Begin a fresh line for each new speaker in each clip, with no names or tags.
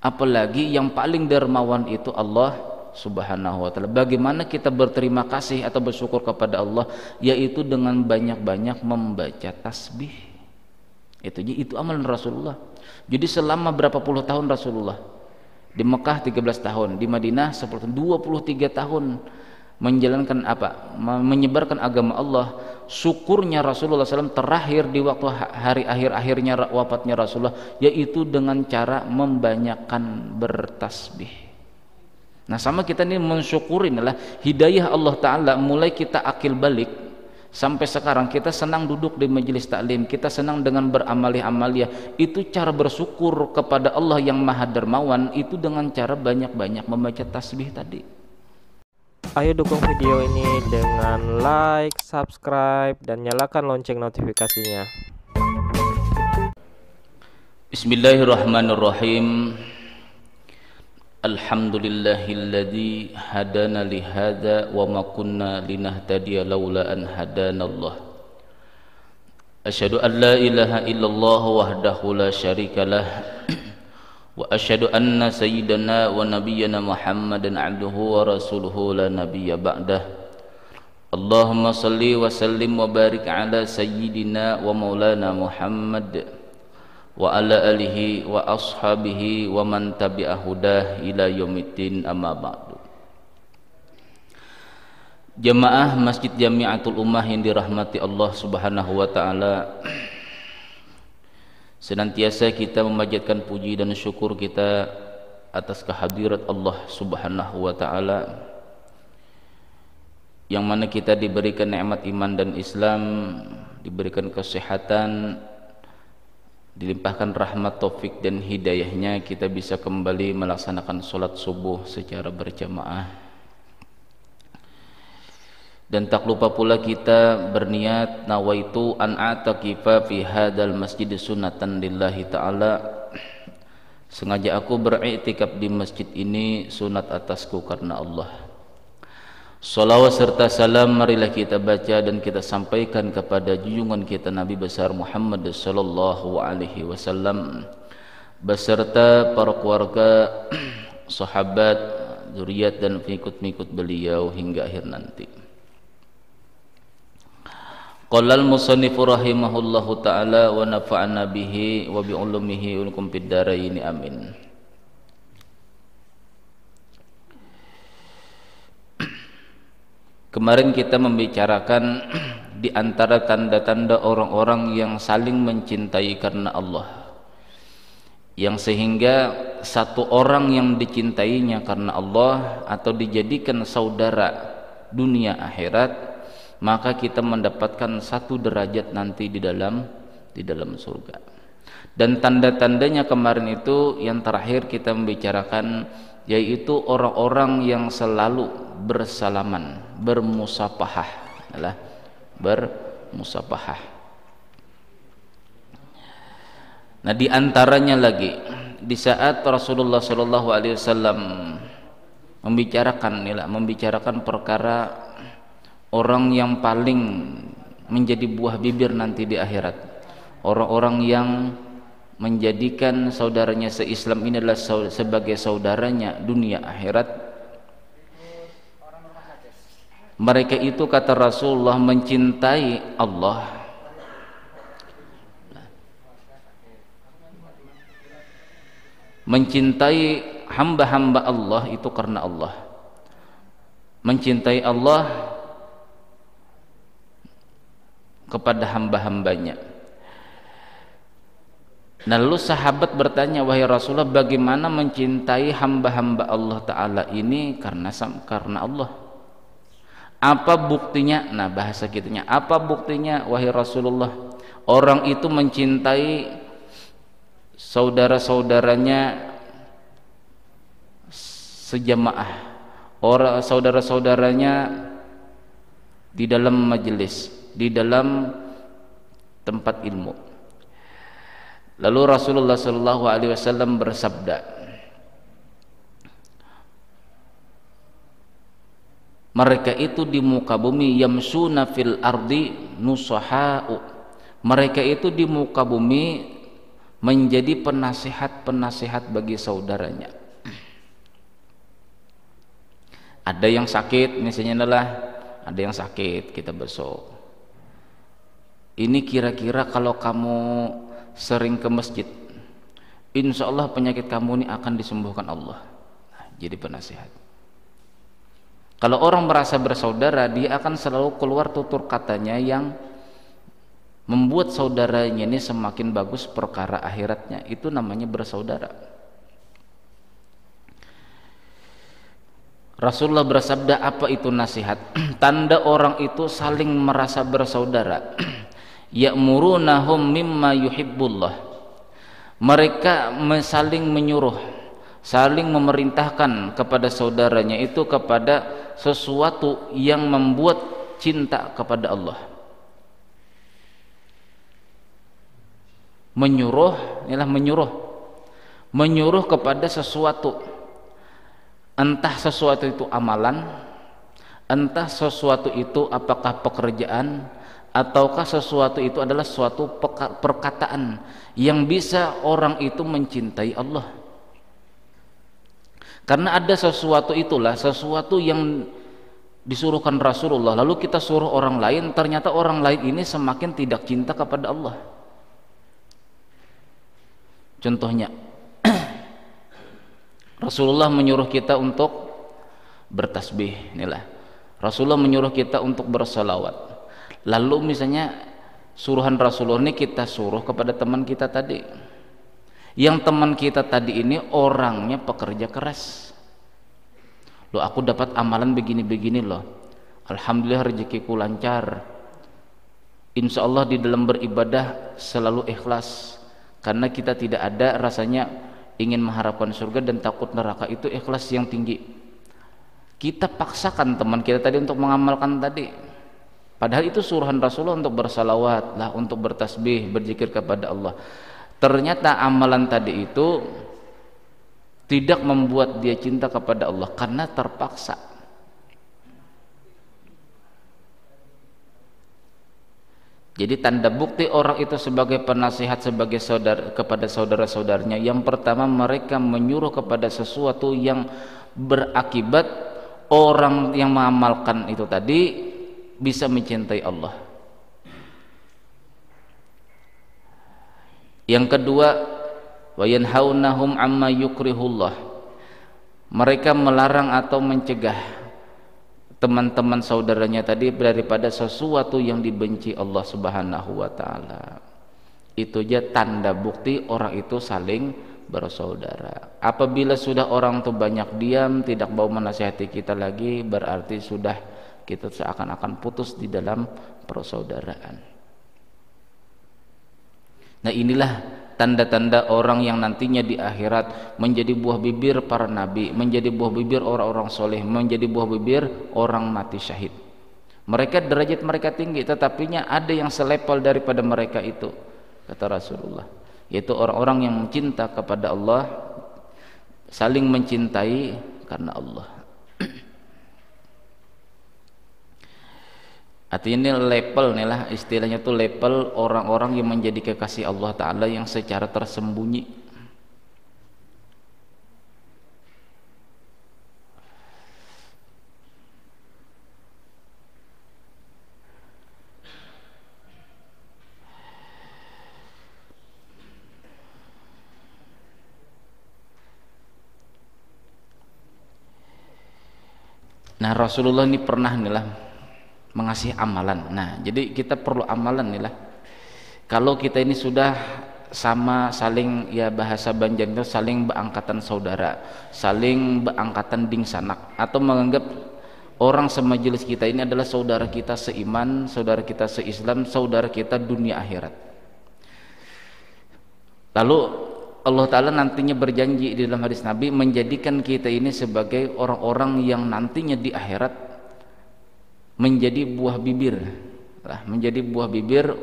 apalagi yang paling dermawan itu Allah Subhanahu wa taala. Bagaimana kita berterima kasih atau bersyukur kepada Allah, yaitu dengan banyak-banyak membaca tasbih. Itu amalan Rasulullah. Jadi selama berapa puluh tahun Rasulullah di Mekah 13 tahun, di Madinah 10 tahun, 23 tahun menjalankan apa? Menyebarkan agama Allah. Syukurnya Rasulullah SAW terakhir di waktu hari akhir-akhirnya wafatnya Rasulullah, yaitu dengan cara membanyakkan bertasbih. Nah, sama kita ini mensyukuri adalah hidayah Allah Ta'ala. Mulai kita akil balik sampai sekarang kita senang duduk di majelis taklim, kita senang dengan beramaliyah-amaliyah. Itu cara bersyukur kepada Allah yang Maha Dermawan, itu dengan cara banyak-banyak membaca tasbih tadi.
Ayo dukung video ini dengan like, subscribe, dan nyalakan lonceng notifikasinya.
Bismillahirrahmanirrahim. Alhamdulillahilladzi hadana lihada wa ma kunna linahtadiya laula an hadanallah. Asyhadu an la ilaha illallah wahdahu la syarikalah wa asyhadu anna sayyidana wa nabiyyana Muhammadan abduhu wa rasuluhu la nabiyya ba'dah. Allahumma salli wa sallim wa barik ala sayyidina wa maulana Muhammad wa ala alihi wa ashabihi wa man tabi'a hudah ila yaumiddin, amma ba'du. Jamaah Masjid Jami'atul Ummah yang dirahmati Allah Subhanahu wa taala, senantiasa kita memanjatkan puji dan syukur kita atas kehadirat Allah Subhanahu wa taala, yang mana kita diberikan nikmat iman dan Islam, diberikan kesehatan, dilimpahkan rahmat, taufik dan hidayahnya, kita bisa kembali melaksanakan sholat subuh secara berjamaah. Dan tak lupa pula kita berniat, nawaitu an atakifa fi hadal masjid sunatan lillahi ta'ala, sengaja aku beriktikaf di masjid ini sunat atasku karena Allah. Salawat serta salam marilah kita baca dan kita sampaikan kepada junjungan kita Nabi besar Muhammad sallallahu alaihi wasallam beserta para keluarga, sahabat, zuriat dan pengikut-pengikut beliau hingga akhir nanti. Qala al-musannifu rahimahullahu ta'ala wa nafa'ana bihi wa bi ulumihi ulkum fid dharain, amin. Kemarin kita membicarakan di antara tanda-tanda orang-orang yang saling mencintai karena Allah, yang sehingga satu orang yang dicintainya karena Allah atau dijadikan saudara dunia akhirat, maka kita mendapatkan satu derajat nanti di dalam surga. Dan tanda-tandanya kemarin itu yang terakhir kita membicarakan, yaitu orang-orang yang selalu bersalaman, bermusafahah, adalah bermusafahah. Nah, di antaranya lagi di saat Rasulullah sallallahu alaihi wasallam membicarakan perkara orang yang paling menjadi buah bibir nanti di akhirat, orang-orang yang menjadikan saudaranya se-Islam ini adalah sebagai saudaranya dunia akhirat. Mereka itu kata Rasulullah mencintai Allah, mencintai hamba-hamba Allah itu karena Allah, mencintai Allah kepada hamba-hambanya. Nah, lalu sahabat bertanya, wahai Rasulullah, bagaimana mencintai hamba-hamba Allah Ta'ala ini karena Allah? Apa buktinya? Nah, bahasa kitanya, apa buktinya wahai Rasulullah? Orang itu mencintai saudara-saudaranya sejamaah, orang saudara-saudaranya di dalam majelis, di dalam tempat ilmu. Lalu Rasulullah sallallahu alaihi wasallam bersabda, mereka itu di muka bumi yamsuna fil ardi nusaha'u, mereka itu di muka bumi menjadi penasihat-penasihat bagi saudaranya. Ada yang sakit, misalnya adalah ada yang sakit kita besok. Ini kira-kira kalau kamu sering ke masjid, insya Allah penyakit kamu ini akan disembuhkan Allah. Nah, jadi penasihat. Kalau orang merasa bersaudara, dia akan selalu keluar tutur katanya yang membuat saudaranya ini semakin bagus perkara akhiratnya. Itu namanya bersaudara. Rasulullah bersabda, apa itu nasihat? Tanda orang itu saling merasa bersaudara. Ya'murunahum mimma yuhibbullah. Mereka saling menyuruh, saling memerintahkan kepada saudaranya itu kepada sesuatu yang membuat cinta kepada Allah. Menyuruh, inilah menyuruh kepada sesuatu. Entah sesuatu itu amalan, entah sesuatu itu apakah pekerjaan, ataukah sesuatu itu adalah suatu perkataan yang bisa orang itu mencintai Allah. Karena ada sesuatu itulah, sesuatu yang disuruhkan Rasulullah, lalu kita suruh orang lain, ternyata orang lain ini semakin tidak cinta kepada Allah. Contohnya, Rasulullah menyuruh kita untuk bertasbih, inilah. Rasulullah menyuruh kita untuk bersalawat. Lalu misalnya suruhan Rasulullah ini kita suruh kepada teman kita tadi. Yang teman kita tadi ini orangnya pekerja keras. Loh, aku dapat amalan begini-begini loh. Alhamdulillah rezekiku lancar. Insya Allah di dalam beribadah selalu ikhlas. Karena kita tidak ada rasanya ingin mengharapkan surga dan takut neraka, itu ikhlas yang tinggi. Kita paksakan teman kita tadi untuk mengamalkan tadi, padahal itu suruhan Rasulullah untuk bersalawat lah, untuk bertasbih, berzikir kepada Allah. Ternyata amalan tadi itu tidak membuat dia cinta kepada Allah karena terpaksa. Jadi tanda bukti orang itu sebagai penasihat, sebagai saudara kepada saudara-saudaranya, yang pertama mereka menyuruh kepada sesuatu yang berakibat orang yang mengamalkan itu tadi bisa mencintai Allah. Yang kedua, wa yanhaunahum amma yukrihullah. Mereka melarang atau mencegah teman-teman saudaranya tadi daripada sesuatu yang dibenci Allah Subhanahu wa taala. Itu aja tanda bukti orang itu saling bersaudara. Apabila sudah orang itu banyak diam, tidak mau menasihati kita lagi, berarti sudah kita seakan-akan putus di dalam persaudaraan. Nah, inilah tanda-tanda orang yang nantinya di akhirat menjadi buah bibir para nabi, menjadi buah bibir orang-orang soleh, menjadi buah bibir orang mati syahid. Mereka derajat mereka tinggi, tetapinya ada yang selepel daripada mereka itu, kata Rasulullah, yaitu orang-orang yang cinta kepada Allah, saling mencintai karena Allah. Artinya ini level nih lah, istilahnya tuh level orang-orang yang menjadi kekasih Allah Ta'ala yang secara tersembunyi. Nah, Rasulullah ini pernah nih lah mengasih amalan. Nah, jadi kita perlu amalan nih lah. Kalau kita ini sudah sama saling, ya bahasa Banjar itu saling beangkatan saudara, saling beangkatan dingsanak, atau menganggap orang semajelis kita ini adalah saudara kita seiman, saudara kita seislam, saudara kita dunia akhirat. Lalu Allah Ta'ala nantinya berjanji di dalam hadis Nabi menjadikan kita ini sebagai orang-orang yang nantinya di akhirat menjadi buah bibir lah, menjadi buah bibir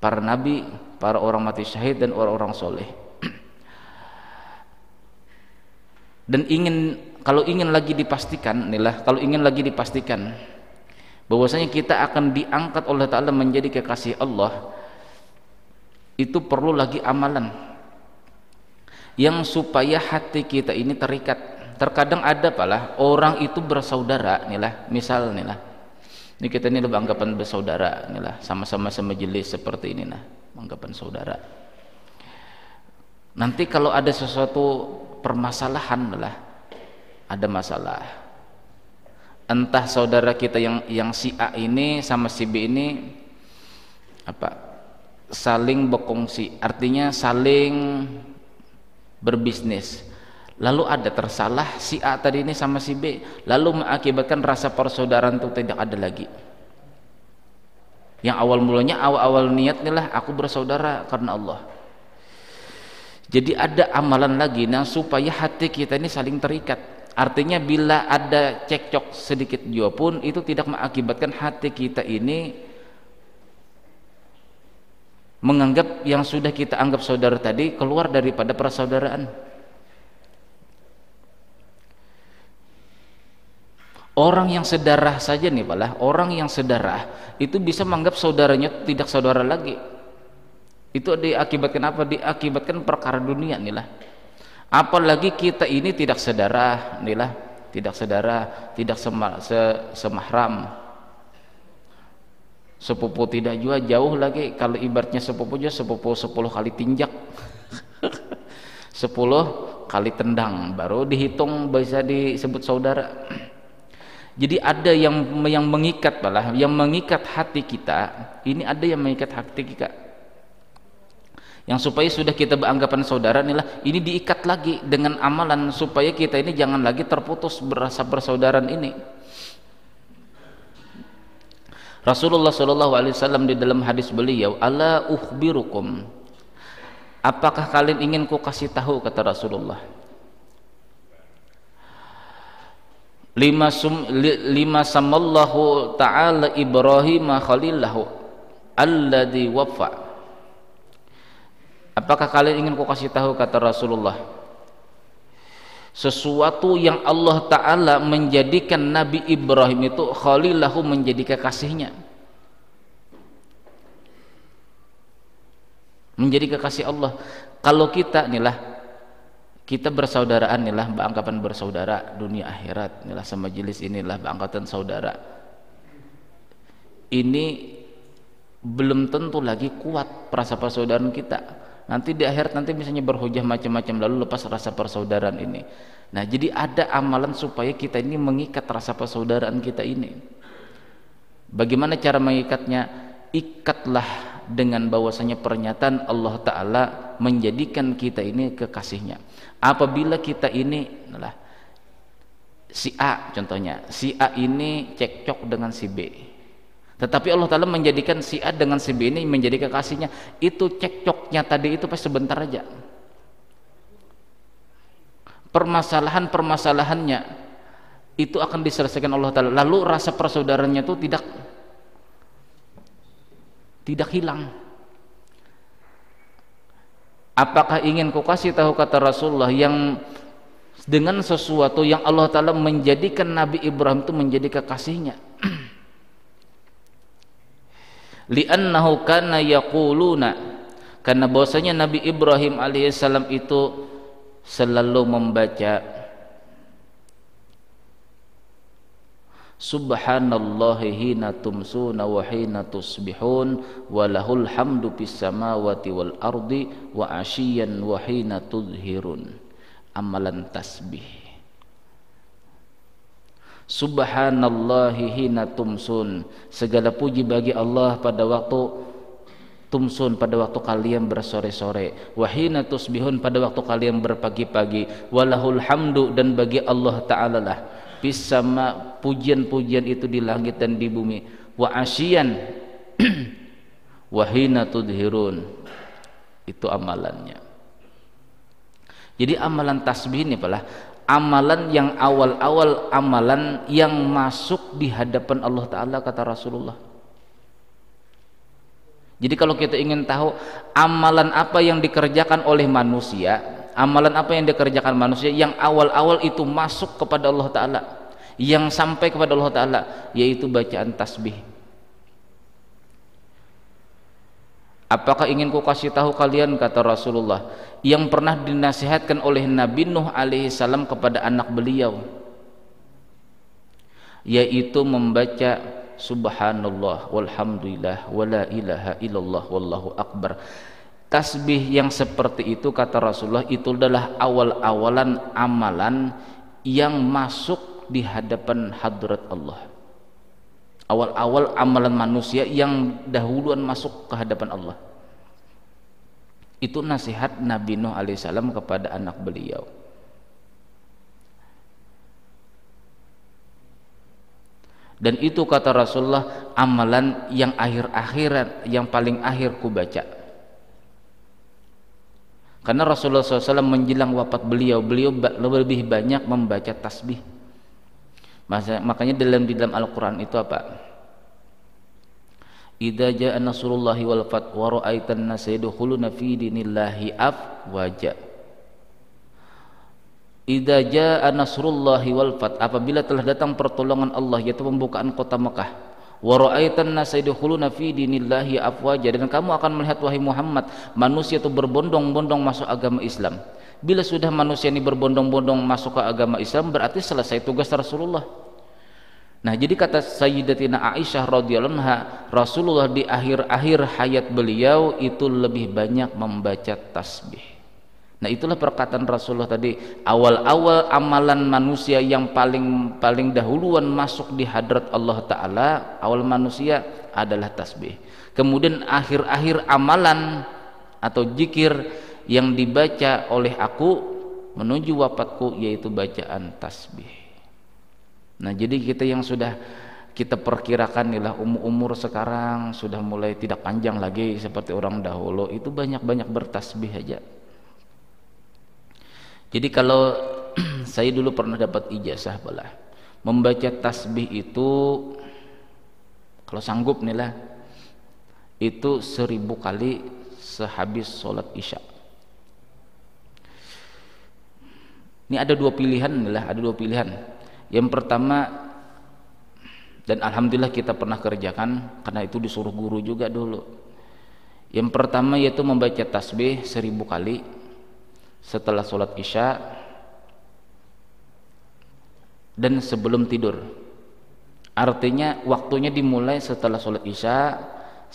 para nabi, para orang mati syahid dan orang-orang soleh. Dan kalau ingin lagi dipastikan bahwasanya kita akan diangkat oleh Ta'ala menjadi kekasih Allah, itu perlu lagi amalan. yang supaya hati kita ini terikat. Terkadang ada palah orang itu bersaudara nih lah, misal nih lah, ini kita ini beranggapan bersaudara nih lah, sama-sama semajelis seperti ini nah, anggapan saudara. Nanti kalau ada sesuatu permasalahan lah, ada masalah, entah saudara kita yang si A ini sama si B ini apa, saling berkongsi, artinya saling berbisnis, lalu ada tersalah si A tadi ini sama si B, lalu mengakibatkan rasa persaudaraan itu tidak ada lagi. Yang awal mulanya, awal niat nih lah, aku bersaudara karena Allah. Jadi ada amalan lagi nah supaya hati kita ini saling terikat. Artinya bila ada cekcok sedikit jua pun itu tidak mengakibatkan hati kita ini menganggap yang sudah kita anggap saudara tadi keluar daripada persaudaraan. Orang yang sedarah saja nih Pak, orang yang sedarah itu bisa menganggap saudaranya tidak saudara lagi. Itu diakibatkan apa? Diakibatkan perkara dunia nih lah. Apalagi kita ini tidak sedarah nih lah, tidak sedarah, tidak semahram, sepupu tidak juga, jauh lagi. Kalau ibaratnya sepupu juga, sepupu 10 kali tinjak 10 kali tendang baru dihitung bisa disebut saudara. Jadi ada yang mengikat malah, yang mengikat hati kita ini, ada yang mengikat hati kita yang supaya sudah kita beranggapan saudara inilah, ini diikat lagi dengan amalan supaya kita ini jangan lagi terputus berasa persaudaraan ini. Rasulullah SAW di dalam hadis beliau, ala ukhbirukum, apakah kalian ingin ku kasih tahu, kata Rasulullah, lima samallahu ta'ala Ibrahim khalilahu alladhi wafa. Apakah kalian ingin ku kasih tahu, kata Rasulullah, sesuatu yang Allah Ta'ala menjadikan Nabi Ibrahim itu khalilahu, menjadi kekasihnya, menjadi kekasih Allah. Kalau kita inilah, kita bersaudaraan inilah, beranggapan bersaudara dunia akhirat inilah, semajelis inilah berangkatan saudara, ini belum tentu lagi kuat perasa persaudaraan kita. Nanti di akhirat nanti misalnya berhujah macam-macam lalu lepas rasa persaudaraan ini. Nah, jadi ada amalan supaya kita ini mengikat rasa persaudaraan kita ini. Bagaimana cara mengikatnya? Ikatlah dengan bahwasanya pernyataan Allah Ta'ala menjadikan kita ini kekasihnya. Apabila kita ini adalah si A, contohnya si A ini cekcok dengan si B, tetapi Allah Ta'ala menjadikan si A dengan si B ini menjadi kekasihnya, itu cekcoknya tadi itu pasti sebentar aja. Permasalahannya itu akan diselesaikan Allah Ta'ala, lalu rasa persaudaraannya itu tidak hilang. Apakah ingin ku kasih tahu, kata Rasulullah, yang dengan sesuatu yang Allah Ta'ala menjadikan Nabi Ibrahim itu menjadi kekasihnya. Li'annahu kana yaquluna, karena bahwasanya Nabi Ibrahim alaihissalam itu selalu membaca subhanallahi hina tumsuna wa hina tusbihun wa lahul hamdu fis samawati wal ardi wa asyiyan wa hina tudhirun, amalan tasbih. Subhanallahi hina tumsun, segala puji bagi Allah pada waktu tumsun, pada waktu kalian bersore-sore, wa hina tusbihun, pada waktu kalian berpagi-pagi, walahul hamdu, dan bagi Allah Ta'ala lah bisama, pujian-pujian itu di langit dan di bumi, wa asyian wa hina tudhirun, itu amalannya. Jadi amalan tasbih ini adalah amalan yang awal-awal, amalan yang masuk di hadapan Allah Ta'ala, kata Rasulullah. Jadi kalau kita ingin tahu amalan apa yang dikerjakan oleh manusia, amalan apa yang dikerjakan manusia yang awal-awal itu masuk kepada Allah Ta'ala, yang sampai kepada Allah Ta'ala, yaitu bacaan tasbih. Apakah ingin ku kasih tahu kalian, kata Rasulullah, yang pernah dinasihatkan oleh Nabi Nuh alaihi salam kepada anak beliau, yaitu membaca subhanallah walhamdulillah wala ilaha illallah wallahu akbar. Tasbih yang seperti itu, kata Rasulullah, itu adalah awal-awalan amalan yang masuk di hadapan hadrat Allah. Awal-awal amalan manusia yang dahuluan masuk ke hadapan Allah. Itu nasihat Nabi Nuh alaihissalam kepada anak beliau. Dan itu, kata Rasulullah, amalan yang akhir-akhiran, yang paling akhir ku baca. Karena Rasulullah SAW menjelang wafat beliau lebih banyak membaca tasbih. Makanya di dalam Al-Quran itu apa? Idza jaa nasrullahi wal fath wa ra'aitan nasa yadkhuluna fi dinillahi afwaja. Idza jaa nasrullahi wal fath, apabila telah datang pertolongan Allah, yaitu pembukaan kota Mekah. Wa ra'aitan nasa yadkhuluna fi dinillahi afwaja, dan kamu akan melihat wahai Muhammad, manusia itu berbondong-bondong masuk agama Islam. Bila sudah manusia ini berbondong-bondong masuk ke agama Islam, berarti selesai tugas Rasulullah. Nah, jadi kata Sayyidatina Aisyah radhiyallahu anha, Rasulullah di akhir-akhir hayat beliau itu lebih banyak membaca tasbih. Nah, itulah perkataan Rasulullah tadi, awal-awal amalan manusia yang paling dahuluan masuk di hadrat Allah Ta'ala, awal manusia adalah tasbih. Kemudian akhir-akhir amalan atau zikir yang dibaca oleh aku menuju wafatku, yaitu bacaan tasbih. Nah, jadi kita yang sudah kita perkirakan inilah umur sekarang sudah mulai tidak panjang lagi seperti orang dahulu, itu banyak-banyak bertasbih aja. Jadi kalau saya dulu pernah dapat ijazah bola, membaca tasbih itu kalau sanggup nih lah, itu 1000 kali sehabis sholat isya. Ini ada dua pilihan nih lah, ada dua pilihan. Yang pertama, dan alhamdulillah kita pernah kerjakan karena itu disuruh guru juga dulu. Yang pertama yaitu membaca tasbih 1000 kali setelah sholat isya dan sebelum tidur. Artinya waktunya dimulai setelah sholat isya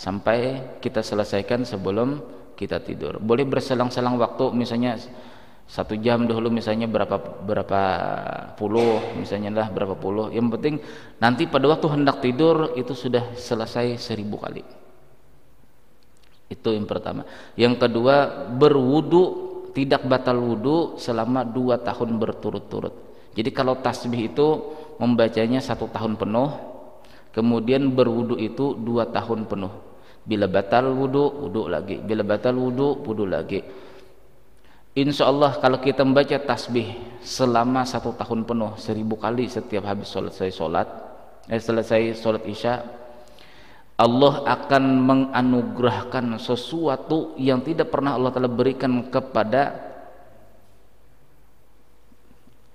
sampai kita selesaikan sebelum kita tidur. Boleh berselang-selang waktu, misalnya 1 jam dahulu, misalnya berapa puluh, misalnya lah berapa puluh. Yang penting nanti pada waktu hendak tidur itu sudah selesai 1000 kali. Itu yang pertama. Yang kedua, berwudu, tidak batal wudu selama 2 tahun berturut-turut. Jadi kalau tasbih itu membacanya 1 tahun penuh, kemudian berwudu itu 2 tahun penuh. Bila batal wudu, wudu lagi. Bila batal wudu, wudu lagi. Insya Allah kalau kita membaca tasbih selama 1 tahun penuh 1000 kali setiap habis selesai sholat isya, Allah akan menganugerahkan sesuatu yang tidak pernah Allah Ta'ala berikan kepada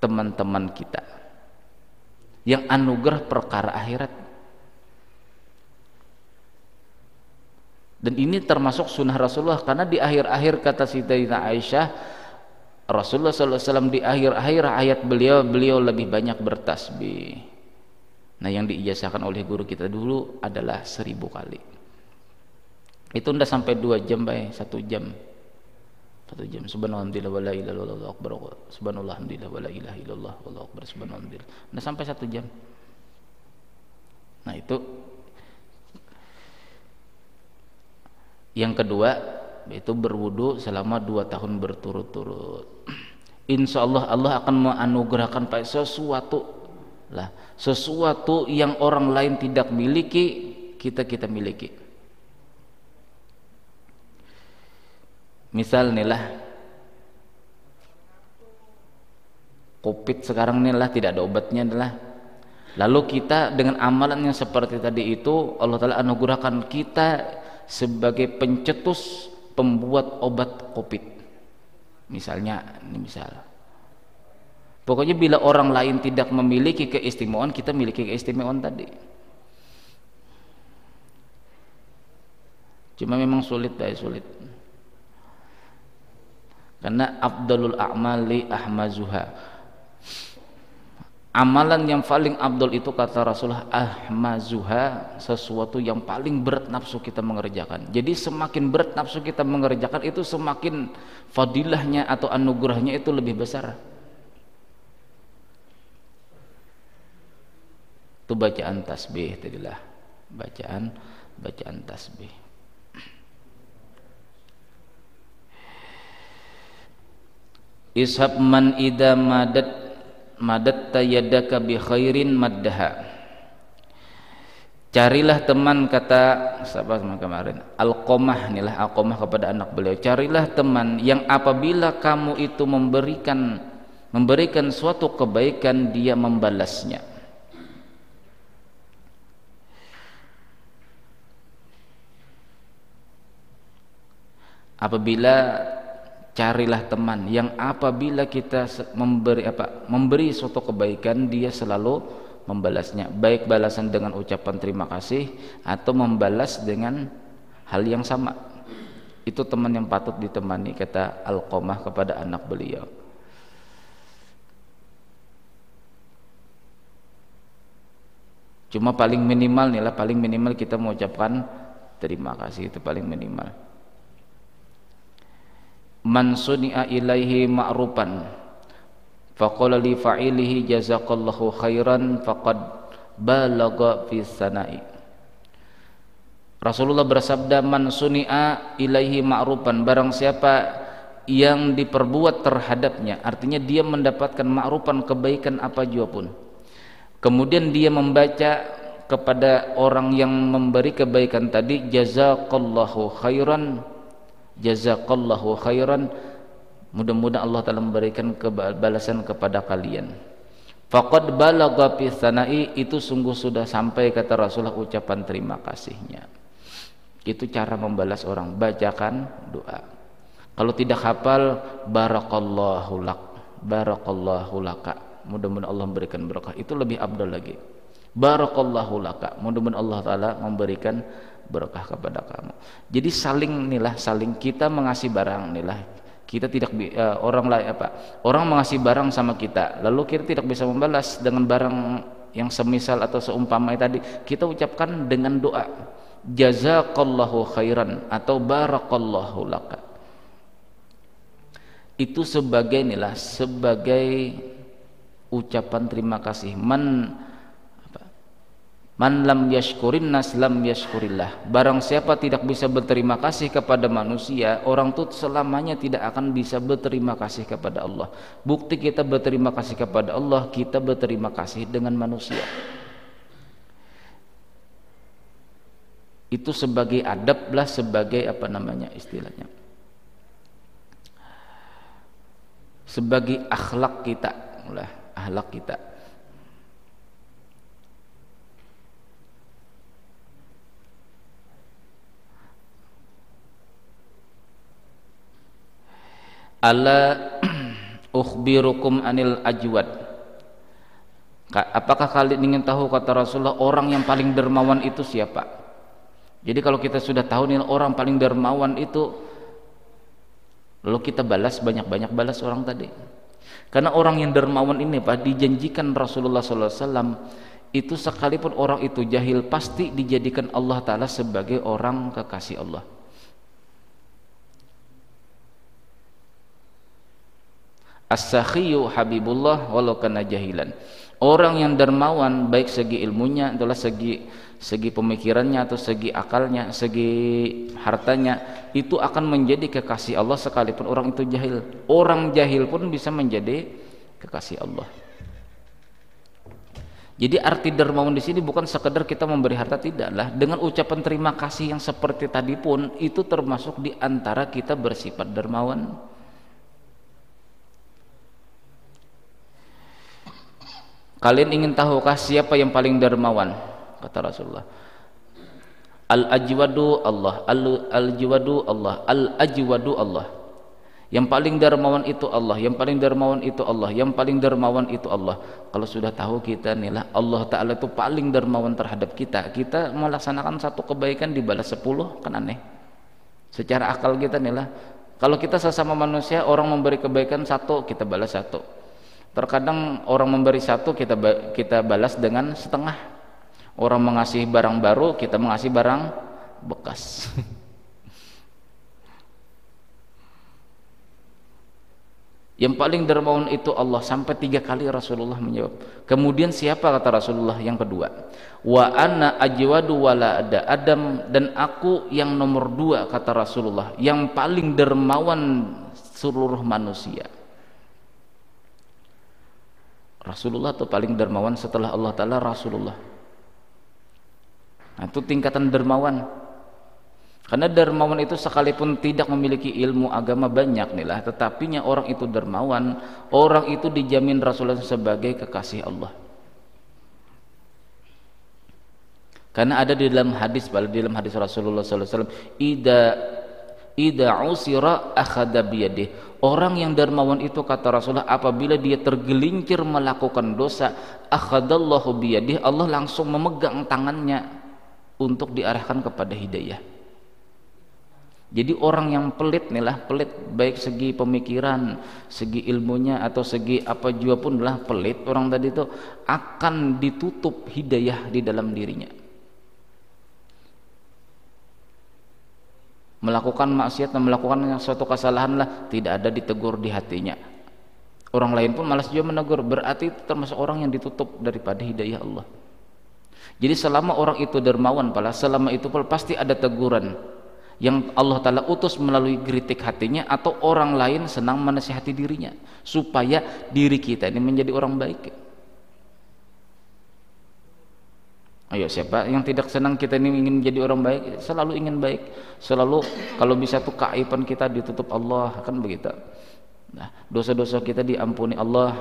teman-teman kita, yang anugerah perkara akhirat. Dan ini termasuk sunnah Rasulullah, karena di akhir-akhir, kata Sayyidatina Aisyah, Rasulullah SAW di akhir-akhir hayat beliau lebih banyak bertasbih. Nah, yang diijazahkan oleh guru kita dulu adalah 1000 kali. Itu tidak sampai 2 jam, 1 jam. 1 jam. Subhanallah wa la ilaha illallah wallahu akbar. Subhanallah wa la ilaha illallah wallahu akbar. Subhanallah. Tidak sampai 1 jam. Nah, itu. Yang kedua, itu berwudu selama 2 tahun berturut-turut. Insya Allah Allah akan menganugerahkan sesuatu yang orang lain tidak miliki, kita miliki. Misal nih lah, COVID sekarang nih lah tidak ada obatnya adalah. Lalu kita dengan amalan yang seperti tadi itu, Allah Ta'ala anugerahkan kita sebagai pencetus pembuat obat COVID. Misalnya, ini misal. Pokoknya bila orang lain tidak memiliki keistimewaan, kita miliki keistimewaan tadi. Cuma memang sulit, karena afdalul a'mali ahmazuha, amalan yang paling afdal itu kata Rasulullah ahmazuha, sesuatu yang paling berat nafsu kita mengerjakan. Jadi semakin berat nafsu kita mengerjakan itu semakin fadilahnya atau anugerahnya itu lebih besar. Itu bacaan tasbih tadilah, bacaan tasbih. Ishab man idza madatta yadaka bi khairin maddaha. Carilah teman, kata siapa kemarin, Alqamah, inilah Alqamah kepada anak beliau, carilah teman yang apabila kamu itu memberikan suatu kebaikan dia membalasnya. Carilah teman yang apabila kita memberi suatu kebaikan dia selalu membalasnya, baik balasan dengan ucapan terima kasih atau membalas dengan hal yang sama. Itu teman yang patut ditemani, kata Alqamah kepada anak beliau. Cuma paling minimal kita mengucapkan terima kasih, itu paling minimal. Man suni'a ilaihi ma'rufan faqala li fa'ilihi jazakallahu khairan faqad balagha fi sana'i. Rasulullah bersabda, man suni'a ilaihi ma'rufan, barang siapa yang diperbuat terhadapnya, artinya dia mendapatkan ma'rufan, kebaikan apa jua pun, kemudian dia membaca kepada orang yang memberi kebaikan tadi, jazakallahu khairan, jazakallahu khairan, mudah-mudahan Allah Ta'ala memberikan balasan kepada kalian. Faqad balagha fi sana'i, itu sungguh sudah sampai, kata Rasulullah, ucapan terima kasihnya. Itu cara membalas orang, bacakan doa. Kalau tidak hafal, barakallahu lak, barakallahu laka, mudah-mudahan Allah memberikan berkah, itu lebih afdal lagi. Barakallahu laka, mudah-mudahan Allah Ta'ala memberikan berkah kepada kamu. Jadi saling kita mengasih barang kita tidak orang mengasih barang sama kita, lalu kita tidak bisa membalas dengan barang yang semisal atau seumpama tadi, kita ucapkan dengan doa jazakallahu khairan atau barakallahu laka. Itu sebagai ucapan terima kasih. Man lam yashkurin nas lam yashkurillah, barang siapa tidak bisa berterima kasih kepada manusia, orang itu selamanya tidak akan bisa berterima kasih kepada Allah. Bukti kita berterima kasih kepada Allah, kita berterima kasih dengan manusia. Itu sebagai adab lah, sebagai istilahnya, sebagai akhlak kita lah, akhlak kita. Ala ukhbirukum anil ajwad, apakah kalian ingin tahu, kata Rasulullah, orang yang paling dermawan itu siapa? Jadi kalau kita sudah tahu nih orang paling dermawan itu, lalu kita balas, banyak-banyak balas orang tadi. Karena orang yang dermawan ini dijanjikan Rasulullah SAW itu, sekalipun orang itu jahil, pasti dijadikan Allah Ta'ala sebagai orang kekasih Allah. As-sakhiyu habibullah walau kana jahilan. Orang yang dermawan baik segi ilmunya, adalah segi pemikirannya atau segi akalnya, segi hartanya, itu akan menjadi kekasih Allah sekalipun orang itu jahil. Orang jahil pun bisa menjadi kekasih Allah. Jadi arti dermawan di sini bukan sekedar kita memberi harta, tidaklah. Dengan ucapan terima kasih yang seperti tadi pun itu termasuk di antara kita bersifat dermawan. Kalian ingin tahukah siapa yang paling dermawan? Kata Rasulullah, al-ajwadu Allah, al-ajwadu Allah, al-ajwadu Allah. Yang paling dermawan itu Allah, yang paling dermawan itu Allah, yang paling dermawan itu Allah. Kalau sudah tahu kita inilah Allah Ta'ala itu paling dermawan terhadap kita, kita melaksanakan satu kebaikan dibalas 10, kan aneh. Secara akal kita nih lah, kalau kita sesama manusia, orang memberi kebaikan satu, kita balas satu. Terkadang orang memberi satu, kita balas dengan setengah. Orang mengasihi barang baru, kita mengasihi barang bekas. Yang paling dermawan itu Allah, sampai 3 kali Rasulullah menjawab. Kemudian siapa, kata Rasulullah yang kedua, wa ana ajwadu wala ada Adam, dan aku yang nomor 2, kata Rasulullah, yang paling dermawan seluruh manusia. Rasulullah itu paling dermawan setelah Allah Ta'ala, Rasulullah. Nah, itu tingkatan dermawan. Karena dermawan itu sekalipun tidak memiliki ilmu agama banyak nih lah, tetapinya orang itu dermawan, orang itu dijamin Rasulullah sebagai kekasih Allah. Karena ada di dalam hadis Rasulullah SAW, ida usira akhadha biyadih. Orang yang dermawan itu, kata Rasulullah, apabila dia tergelincir melakukan dosa, akhadallahu biyadih, Allah langsung memegang tangannya untuk diarahkan kepada hidayah. Jadi orang yang pelit nih lah, pelit baik segi pemikiran, segi ilmunya, atau segi apa juga pun lah pelit, orang tadi itu akan ditutup hidayah di dalam dirinya. Melakukan maksiat dan melakukan suatu kesalahan lah, tidak ada ditegur di hatinya. Orang lain pun malas juga menegur, berarti itu termasuk orang yang ditutup daripada hidayah Allah. Jadi selama orang itu dermawan pala, selama itu pula pasti ada teguran yang Allah Ta'ala utus melalui geritik hatinya, atau orang lain senang menasihati dirinya supaya diri kita ini menjadi orang baik. Ayo, siapa yang tidak senang kita ini ingin jadi orang baik? Selalu ingin baik, selalu kalau bisa tuh keaiban kita ditutup Allah, kan begitu. Nah, dosa-dosa kita diampuni Allah.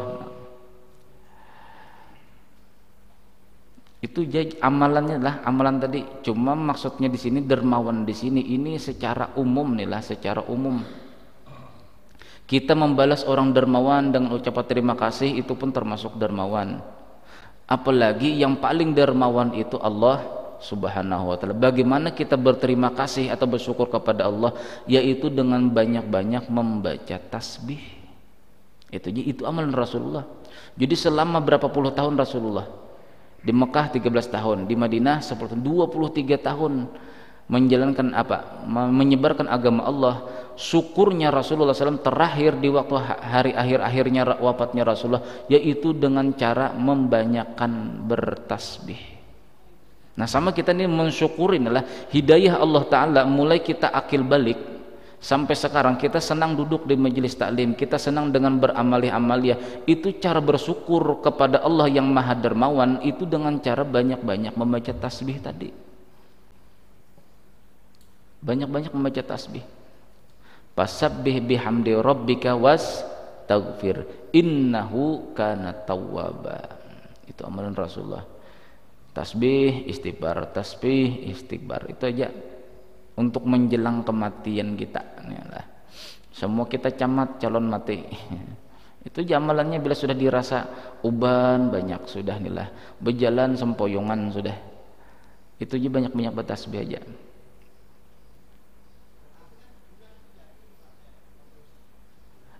Itu amalannya lah, amalan tadi. Cuma maksudnya di sini dermawan di sini ini secara umum nih lah, secara umum. Kita membalas orang dermawan dengan ucapan terima kasih, itu pun termasuk dermawan. Apalagi yang paling dermawan itu Allah Subhanahu wa Ta'ala. Bagaimana kita berterima kasih atau bersyukur kepada Allah, yaitu dengan banyak-banyak membaca tasbih. Itu amalan Rasulullah. Jadi selama berapa puluh tahun Rasulullah? Di Mekah 13 tahun, di Madinah 23 tahun menjalankan apa? Menyebarkan agama Allah. Syukurnya Rasulullah SAW terakhir di waktu hari akhir-akhirnya wafatnya Rasulullah, yaitu dengan cara membanyakkan bertasbih. Nah, sama kita ini mensyukurin adalah hidayah Allah Ta'ala. Mulai kita akil balik sampai sekarang kita senang duduk di majelis taklim, kita senang dengan beramaliyah. Itu cara bersyukur kepada Allah yang Maha Dermawan, itu dengan cara banyak-banyak membaca tasbih tadi. Banyak-banyak membaca tasbih. Fasabbih bihamdi rabbika wastaghfir innahu kana tawwaba. Itu amalan Rasulullah. Tasbih, istighfar, tasbih, istighfar. Itu aja untuk menjelang kematian kita. Semua kita camat calon mati. Itu amalannya bila sudah dirasa uban banyak sudah inilah, berjalan sempoyongan sudah. Itu aja banyak-banyak bertasbih aja.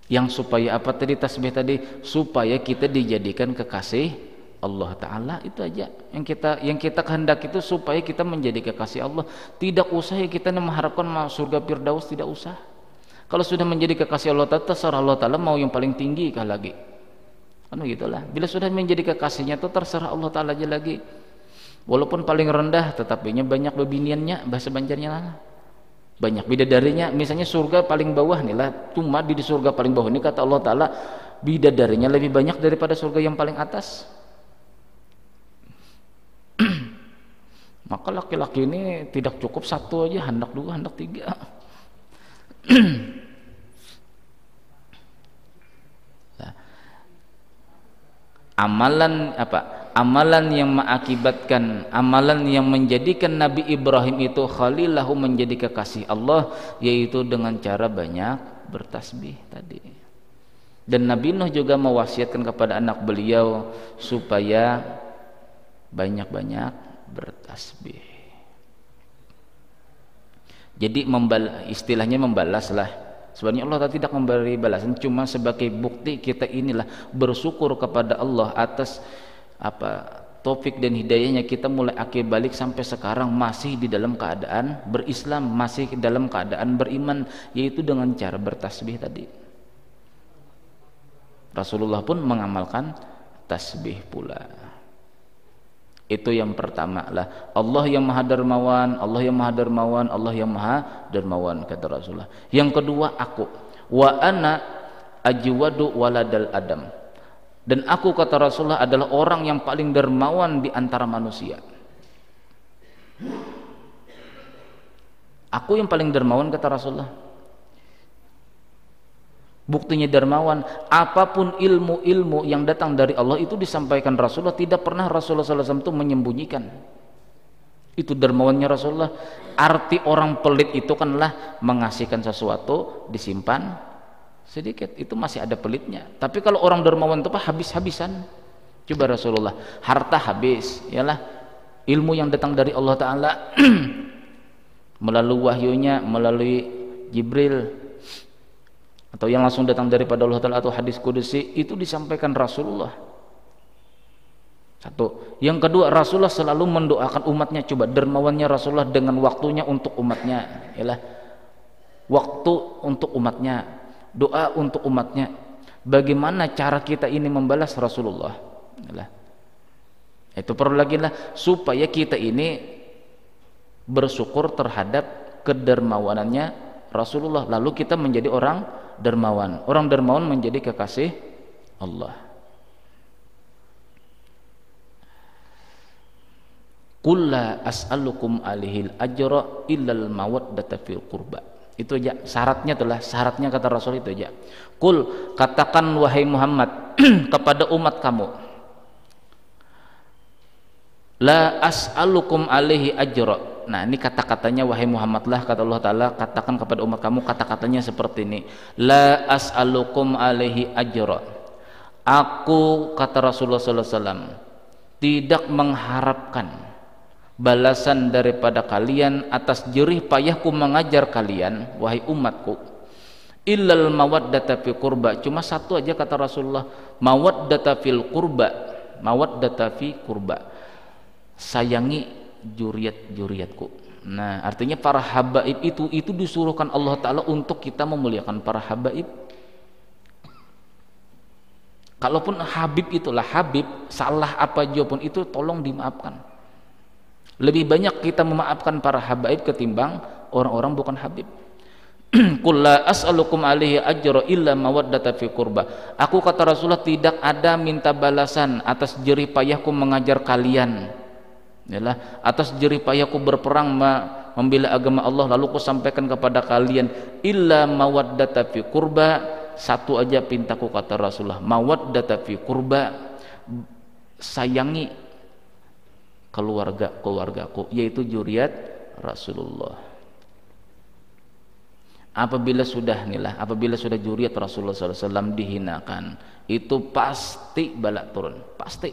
Yang supaya apa tadi tasbih tadi? Supaya kita dijadikan kekasih Allah Ta'ala. Itu aja yang kita kehendaki, itu supaya kita menjadi kekasih Allah. Tidak usah ya kita mengharapkan surga Firdaus, tidak usah. Kalau sudah menjadi kekasih Allah Ta'ala, terserah Allah Ta'ala mau yang paling tinggi kah lagi, kan begitulah. Bila sudah menjadi kekasihnya itu terserah Allah Ta'ala aja lagi. Walaupun paling rendah, tetapinya banyak bebiniannya, bahasa Banjarnya lah, banyak bidadarinya. Misalnya surga paling bawah nih lah, cuma di surga paling bawah ini kata Allah Ta'ala bidadarinya lebih banyak daripada surga yang paling atas. Maka laki-laki ini tidak cukup satu aja, hendak dua, hendak tiga. Nah, amalan apa? Amalan yang mengakibatkan, amalan yang menjadikan Nabi Ibrahim itu khalilahu, menjadi kekasih Allah, yaitu dengan cara banyak bertasbih tadi. Dan Nabi Nuh juga mewasiatkan kepada anak beliau supaya banyak-banyak bertasbih. Jadi istilahnya membalas lah. Sebenarnya Allah tidak memberi balasan, cuma sebagai bukti kita inilah bersyukur kepada Allah atas taufik dan hidayahnya, kita mulai akil balik sampai sekarang masih di dalam keadaan berislam, masih dalam keadaan beriman, yaitu dengan cara bertasbih tadi. Rasulullah pun mengamalkan tasbih pula. Itu yang pertama lah, Allah yang maha dermawan, Allah yang maha dermawan, Allah yang maha dermawan, kata Rasulullah. Yang kedua, aku wa ana ajwadu waladal adam, dan aku, kata Rasulullah, adalah orang yang paling dermawan di antara manusia. Aku yang paling dermawan, kata Rasulullah. Buktinya dermawan, apapun ilmu-ilmu yang datang dari Allah itu disampaikan Rasulullah, tidak pernah Rasulullah SAW itu menyembunyikan. Itu dermawannya Rasulullah. Arti orang pelit itu kanlah mengasihkan sesuatu disimpan sedikit, itu masih ada pelitnya. Tapi kalau orang dermawan itu habis-habisan. Coba Rasulullah, harta habis, yalah, ilmu yang datang dari Allah Ta'ala melalui wahyunya, melalui Jibril, atau yang langsung datang daripada Allah Ta'ala, atau hadis kudusi, itu disampaikan Rasulullah. Satu. Yang kedua, Rasulullah selalu mendoakan umatnya. Coba dermawannya Rasulullah dengan waktunya untuk umatnya, yalah, waktu untuk umatnya, doa untuk umatnya. Bagaimana cara kita ini membalas Rasulullah, yalah. Itu perlu lagi lah, supaya kita ini bersyukur terhadap kedermawanannya Rasulullah, lalu kita menjadi orang dermawan. Orang dermawan menjadi kekasih Allah. Qul la as'alukum alaihi ajra illal mawaddata fil qurba. Itu aja syaratnya, itulah syaratnya, kata Rasul, itu aja. Qul, katakan wahai Muhammad kepada umat kamu, la as'alukum alaihi ajra. Nah, ini kata-katanya wahai Muhammad lah, kata Allah Ta'ala, katakan kepada umat kamu, kata-katanya seperti ini, la as'alukum alaihi ajra. Aku, kata Rasulullah SAW, tidak mengharapkan balasan daripada kalian atas jerih payahku mengajar kalian, wahai umatku, illal mawaddata fi qurba. Cuma satu aja, kata Rasulullah, mawaddata fil qurba, mawaddata fi qurba, sayangi juriat-juriatku. Nah, artinya para habaib itu disuruhkan Allah Ta'ala untuk kita memuliakan para habaib. Kalaupun habib itulah habib, salah apa jua pun itu tolong dimaafkan. Lebih banyak kita memaafkan para habaib ketimbang orang-orang bukan habib. Qul la as'alukum alaihi ajra illa mawaddata fi qurba. Aku, kata Rasulullah, tidak ada minta balasan atas jerih payahku mengajar kalian, yalah, atas jerih payahku berperang membela agama Allah, lalu ku sampaikan kepada kalian, illa mawaddata fi qurba. Satu aja pintaku, kata Rasulullah, mawaddata fi qurba, sayangi keluargaku, yaitu juriat Rasulullah. Apabila sudah juriat Rasulullah SAW dihinakan, itu pasti bala turun, pasti.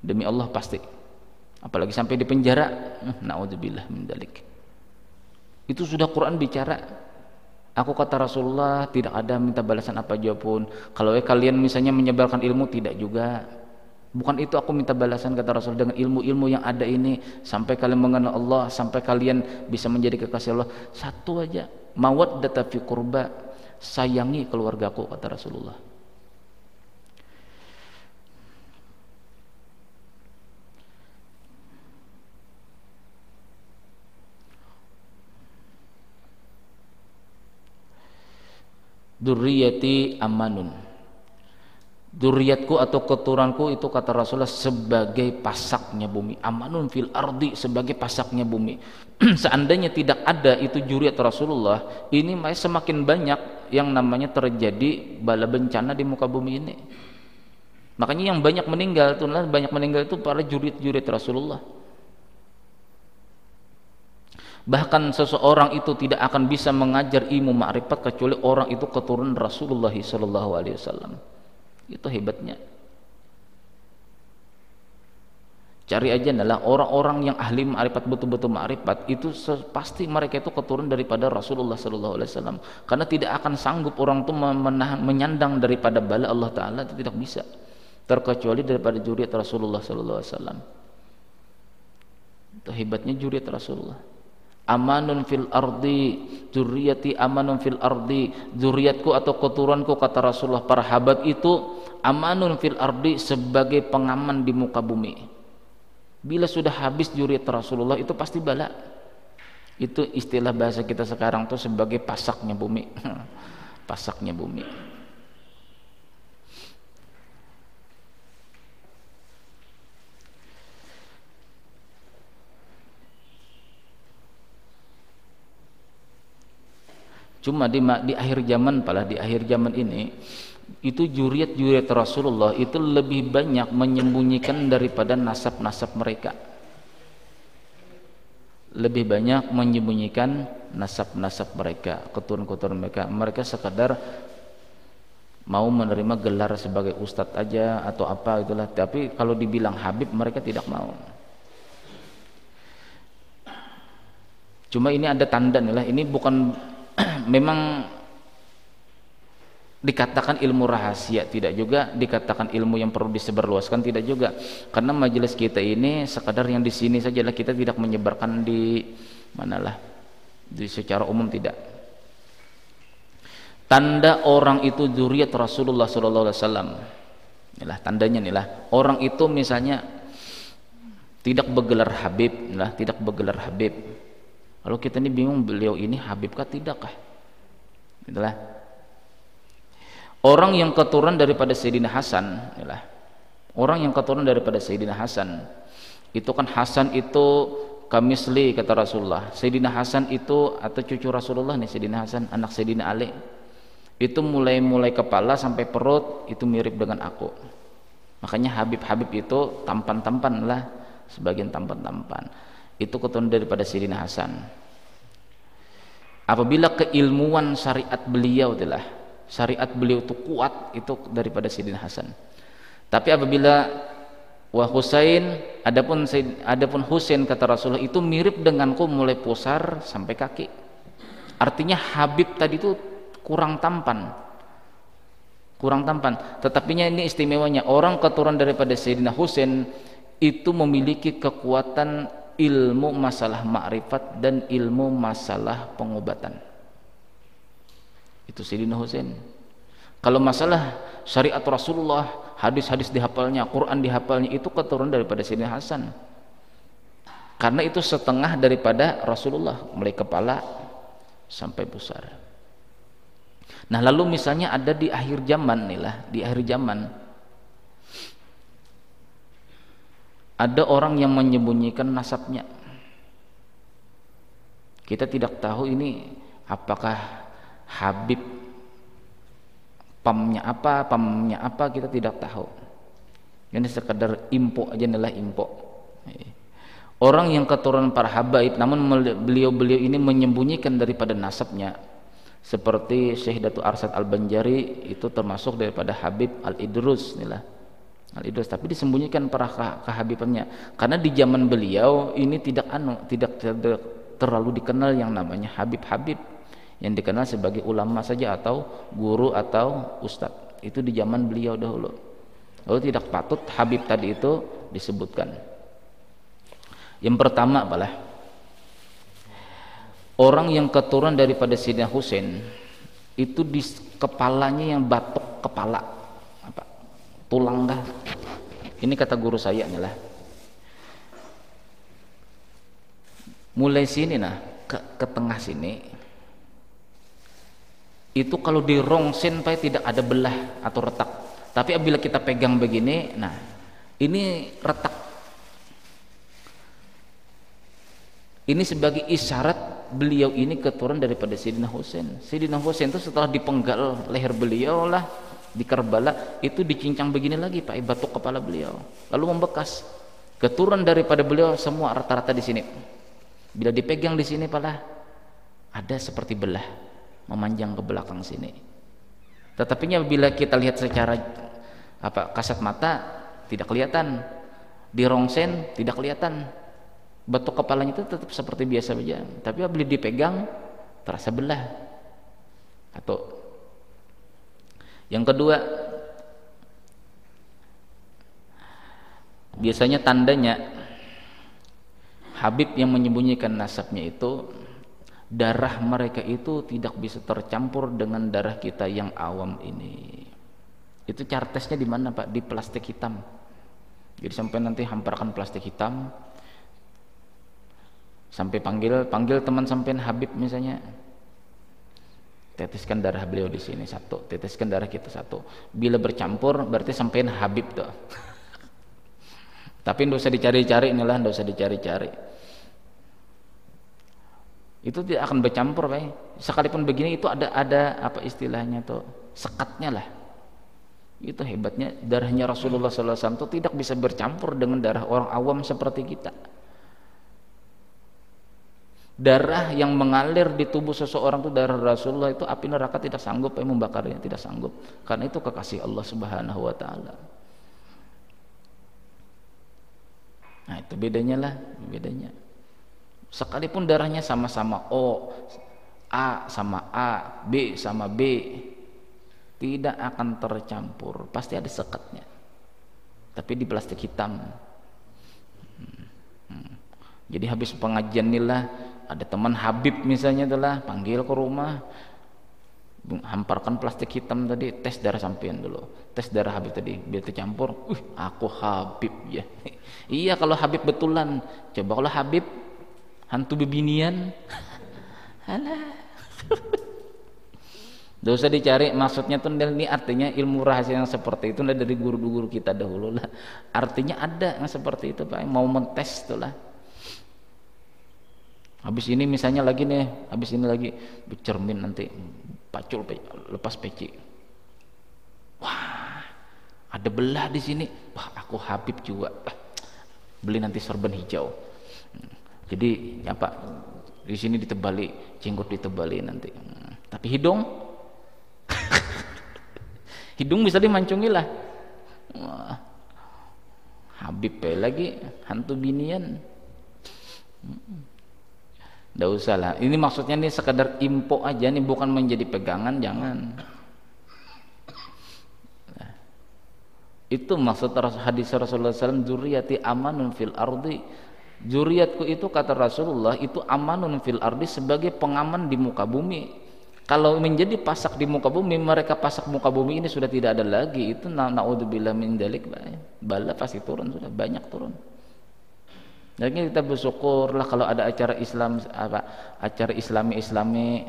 Demi Allah pasti. Apalagi sampai di penjara, naudzubillah min dzalik. Itu sudah Quran bicara. Aku, kata Rasulullah, tidak ada minta balasan apa jua pun. Kalau kalian misalnya menyebarkan ilmu, tidak juga. Bukan itu aku minta balasan, kata Rasul, dengan ilmu-ilmu yang ada ini, sampai kalian mengenal Allah, sampai kalian bisa menjadi kekasih Allah. Satu aja, mawaddata fi qurba, sayangi keluargaku, kata Rasulullah. Durriyati amanun, Zuriatku atau keturunanku itu, kata Rasulullah, sebagai pasaknya bumi. Amanun fil ardi, sebagai pasaknya bumi. Seandainya tidak ada itu zuriat Rasulullah, ini semakin banyak yang namanya terjadi bala bencana di muka bumi ini. Makanya yang banyak meninggal itu para zuriat Rasulullah. Bahkan seseorang itu tidak akan bisa mengajar ilmu ma'rifat kecuali orang itu keturunan Rasulullah SAW. Itu hebatnya. Cari aja adalah orang-orang yang ahli ma'rifat, betul-betul ma'rifat, itu pasti mereka itu keturunan daripada Rasulullah sallallahu alaihi wasallam. Karena tidak akan sanggup orang itu menyandang daripada bala Allah taala, itu tidak bisa. Terkecuali daripada zuriat Rasulullah sallallahu alaihi wasallam. Itu hebatnya zuriat Rasulullah. Amanun fil ardi, zuriati amanun fil ardi, zuriatku atau keturunanku, kata Rasulullah, para habat itu amanun fil ardi, sebagai pengaman di muka bumi. Bila sudah habis zuriat Rasulullah itu pasti bala. Itu istilah bahasa kita sekarang tuh sebagai pasaknya bumi. Pasaknya bumi. Cuma di akhir zaman, di akhir zaman ini itu juriat Rasulullah itu lebih banyak menyembunyikan daripada nasab-nasab mereka. Lebih banyak menyembunyikan nasab-nasab mereka, keturunan-keturunan mereka. Mereka sekadar mau menerima gelar sebagai ustadz aja atau apa itulah. Tapi kalau dibilang Habib mereka tidak mau. Cuma ini ada tanda nih lah, ini bukan memang dikatakan ilmu rahasia, tidak juga dikatakan ilmu yang perlu disebarluaskan, tidak juga, karena majelis kita ini sekadar yang di sini sajalah, kita tidak menyebarkan di manalah di secara umum, tidak. Tanda orang itu zuriat Rasulullah sallallahu alaihi wasallam, inilah tandanya, inilah orang itu misalnya tidak bergelar Habib, inilah tidak bergelar Habib. Lalu kita ini bingung, beliau ini Habib kah tidakkah? Itulah orang yang keturunan daripada Sayyidina Hasan, inilah orang yang keturunan daripada Sayyidina Hasan. Itu kan Hasan itu kamisli, kata Rasulullah. Sayyidina Hasan itu atau cucu Rasulullah nih, Sayyidina Hasan anak Sayyidina Ali. Itu mulai kepala sampai perut itu mirip dengan aku. Makanya Habib itu tampan-tampan lah, sebagian tampan-tampan. Itu keturunan daripada Sayyidina Hasan. Apabila keilmuan syariat beliau adalah syariat beliau itu kuat, itu daripada Sayyidina Hasan. Tapi apabila Husain, adapun Husain, kata Rasulullah, itu mirip denganku mulai pusar sampai kaki. Artinya Habib tadi itu kurang tampan. Tetapinya ini istimewanya, orang keturunan daripada Sayyidina Husain itu memiliki kekuatan ilmu masalah ma'rifat dan ilmu masalah pengobatan. Itu Sayyidina Husain. Kalau masalah syariat Rasulullah, hadis-hadis dihafalnya, Quran dihafalnya, itu keturunan daripada Sayyidina Hasan. Karena itu setengah daripada Rasulullah, mulai kepala sampai pusar. Nah, lalu misalnya ada di akhir zaman nih lah, di akhir zaman ada orang yang menyembunyikan nasabnya. Kita tidak tahu ini apakah Habib, pamnya apa, kita tidak tahu. Ini sekadar info aja, adalah info. Orang yang keturunan para habaib, namun beliau ini menyembunyikan daripada nasabnya. Seperti Syekh Datu Arsyad Al-Banjari, itu termasuk daripada Habib Al-Idrus inilah. Al-Idrus, tapi disembunyikan para kehabibannya. Karena di zaman beliau ini tidak terlalu dikenal yang namanya Habib-Habib. Yang dikenal sebagai ulama saja atau guru atau ustadz. Itu di zaman beliau dahulu. Lalu tidak patut Habib tadi itu disebutkan. Yang pertama apalah orang yang keturunan daripada Sayyidina Husain itu di kepalanya yang batok kepala, apa, tulang dah. Ini kata guru saya nih lah. Mulai sini nah ke tengah sini. Itu kalau dirongsen supaya tidak ada belah atau retak. Tapi apabila kita pegang begini, nah ini retak. Ini sebagai isyarat beliau ini keturunan daripada Sayyidina Husain. Sayyidina Husain itu setelah dipenggal leher beliau lah di Karbala, itu dicincang begini lagi pakai batok kepala beliau, lalu membekas. Keturunan daripada beliau semua rata-rata di sini. Bila dipegang di sini pala ada seperti belah memanjang ke belakang sini. Tetapinya bila kita lihat secara kasat mata tidak kelihatan. di rongsen tidak kelihatan, batok kepalanya itu tetap seperti biasa saja, tapi bila dipegang terasa belah. Atau yang kedua, biasanya tandanya Habib yang menyembunyikan nasabnya itu, darah mereka itu tidak bisa tercampur dengan darah kita yang awam ini. Itu cara tesnya di mana, Pak? Di plastik hitam. Jadi sampai nanti hamparkan plastik hitam, sampai panggil teman sampean Habib misalnya, teteskan darah beliau di sini satu, teteskan darah kita satu. Bila bercampur berarti sampean Habib tuh. Tapi nggak usah dicari-cari, inilah nggak usah dicari-cari. Itu tidak akan bercampur, Pak. Sekalipun begini itu ada apa istilahnya tuh, sekatnya lah. Itu hebatnya darahnya Rasulullah SAW itu tidak bisa bercampur dengan darah orang awam seperti kita. Darah yang mengalir di tubuh seseorang itu darah Rasulullah, itu api neraka tidak sanggup membakarnya, tidak sanggup, karena itu kekasih Allah Subhanahu wa taala. Nah, itu bedanya. Sekalipun darahnya sama-sama O, A sama A, B sama B, tidak akan tercampur, pasti ada sekatnya, tapi di plastik hitam. Jadi habis pengajian inilah ada teman Habib misalnya itulah, panggil ke rumah, hamparkan plastik hitam tadi, tes darah sampean dulu, tes darah Habib tadi, biar tercampur, aku Habib ya. Iya kalau Habib betulan, coba kalau Habib hantu bebinian, alah. Tidak usah dicari, maksudnya tuh ini artinya ilmu rahasia yang seperti itu dari guru-guru kita dahulu lah. Artinya ada yang seperti itu, Pak, mau mentes tuh lah. Habis ini misalnya lagi nih, habis ini lagi bercermin nanti pacul lepas peci. Wah, ada belah di sini. Wah, aku Habib juga. Beli nanti sorban hijau. Jadi ya Pak, di sini ditebali, jenggot ditebali nanti. Tapi hidung hidung bisa dimancungi lah. Wah, Habib lagi hantu binian. Nggak usah lah. Ini maksudnya nih sekadar info aja nih, bukan menjadi pegangan, jangan. Nah, itu maksud hadis Rasulullah SAW, dzurriyyati amanun fil ardi. Zuriatku itu kata Rasulullah itu amanun fil ardi, sebagai pengaman di muka bumi. Kalau menjadi pasak di muka bumi, mereka pasak muka bumi ini sudah tidak ada lagi. Itu naudzubillah min dzalik, bala pasti turun, sudah banyak turun. Jadi kita bersyukurlah kalau ada acara Islam, acara Islami,